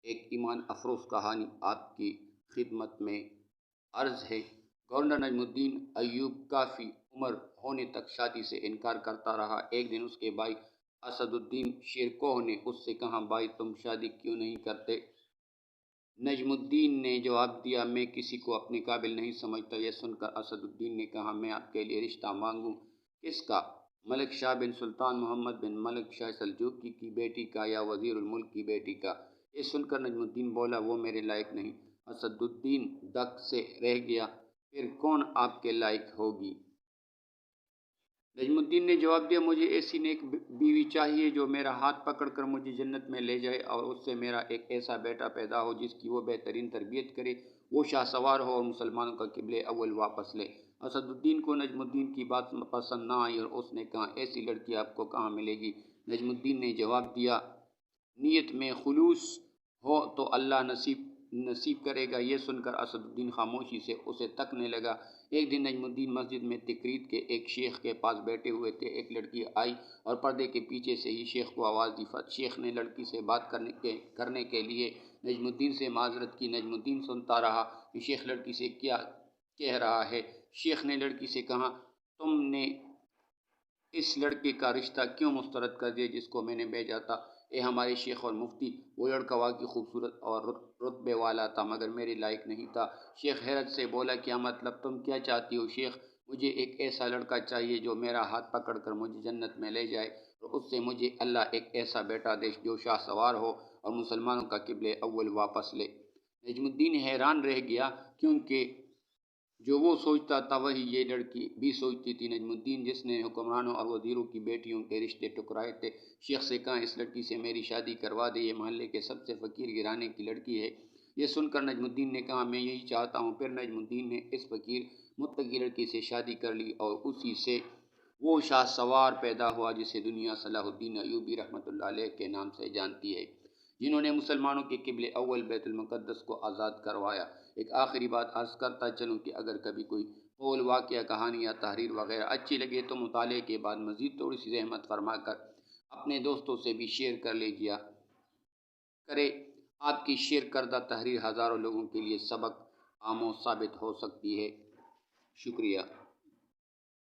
ایک ایمان افروز کہانی آپ کی خدمت میں عرض ہے۔ گورنر نجم الدین ایوب کافی عمر ہونے تک شادی سے انکار کرتا رہا۔ ایک دن اس کے بھائی اسد الدین شیرکوہ نے اس سے کہا، بھائی تم شادی کیوں نہیں کرتے؟ نجم الدین نے جواب دیا، میں کسی کو اپنے قابل نہیں سمجھتا۔ یہ سن کر اسد الدین نے کہا، میں آپ کے لیے رشتہ مانگوں؟ کس کا؟ ملک شاہ بن سلطان محمد بن ملک شاہ سلجوقی کی بیٹی کا یا وزیر الملک کی بیٹی کا؟ یہ سن کر نجم الدین بولا، وہ میرے لائق نہیں۔ اسد الدین دک سے رہ گیا، پھر کون آپ کے لائق ہوگی؟ نجم الدین نے جواب دیا، مجھے ایسی نیک بیوی چاہیے جو میرا ہاتھ پکڑ کر مجھے جنت میں لے جائے، اور اس سے میرا ایک ایسا بیٹا پیدا ہو جس کی وہ بہترین تربیت کرے، وہ شاہ سوار ہو اور مسلمانوں کا قبلِ اول واپس لے۔ اسد الدین کو نجم الدین کی بات پسند نہ آئی اور اس نے کہا، ایسی لڑکی آپ کو کہاں ملے گی؟ نجم الدین نے جواب دیا، نیت میں خلوص ہو تو اللہ نصیب کرے گا۔ یہ سن کر اسد الدین خاموشی سے اسے تکنے لگا۔ ایک دن نجم الدین مسجد میں تقریر کے ایک شیخ کے پاس بیٹھے ہوئے تھے۔ ایک لڑکی آئی اور پردے کے پیچھے سے ہی شیخ کو آواز دی۔ شیخ نے لڑکی سے بات کرنے کے لیے نجم الدین سے معذرت کی۔ نجم الدین سنتا رہا کہ شیخ لڑکی سے کیا کہہ رہا ہے۔ شیخ نے لڑکی سے کہا، تم نے اس لڑکے کا رشتہ کیوں مسترد کر دیا جس کو میں نے بھیجا تھا؟ اے ہمارے شیخ اور مفتی، وہ لڑکا واقعی خوبصورت اور رتبے والا تھا مگر میرے لائق نہیں تھا۔ شیخ حیرت سے بولا، کیا مطلب؟ تم کیا چاہتی ہو؟ شیخ، مجھے ایک ایسا لڑکا چاہیے جو میرا ہاتھ پکڑ کر مجھے جنت میں لے جائے، اور اس سے مجھے اللہ ایک ایسا بیٹا دے جو شاہ سوار ہو اور مسلمانوں کا قبلِ اول واپس لے۔ نجم الدین حیران رہ گیا، کیونکہ جو وہ سوچتا تھا وہی یہ لڑکی بھی سوچتی تھی۔ نجم الدین، جس نے حکمرانوں اور وزیروں کی بیٹیوں کے رشتے ٹکرائے تھے، شیخ سے کہا، اس لڑکی سے میری شادی کروا دے، یہ محلے کے سب سے فقیر گھرانے کی لڑکی ہے۔ یہ سن کر نجم الدین نے کہا، میں یہی چاہتا ہوں۔ پھر نجم الدین نے اس فقیر متقی لڑکی سے شادی کر لی اور اسی سے وہ شاہ سوار پیدا ہوا جسے دنیا صلاح الدین ایوبی رحمۃ اللہ علیہ کے نام سے جانتی ہے، جنہوں نے مسلمانوں کے قبلِ اول بیت المقدس کو آزاد کروایا۔ ایک آخری بات عرض کرتا چلوں کہ اگر کبھی کوئی قول، واقعہ، کہانی یا تحریر وغیرہ اچھی لگے تو مطالعے کے بعد مزید تھوڑی سی زحمت فرما کر اپنے دوستوں سے بھی شیئر کر لیجیے کرے۔ آپ کی شیئر کردہ تحریر ہزاروں لوگوں کے لیے سبق آموز ثابت ہو سکتی ہے۔ شکریہ۔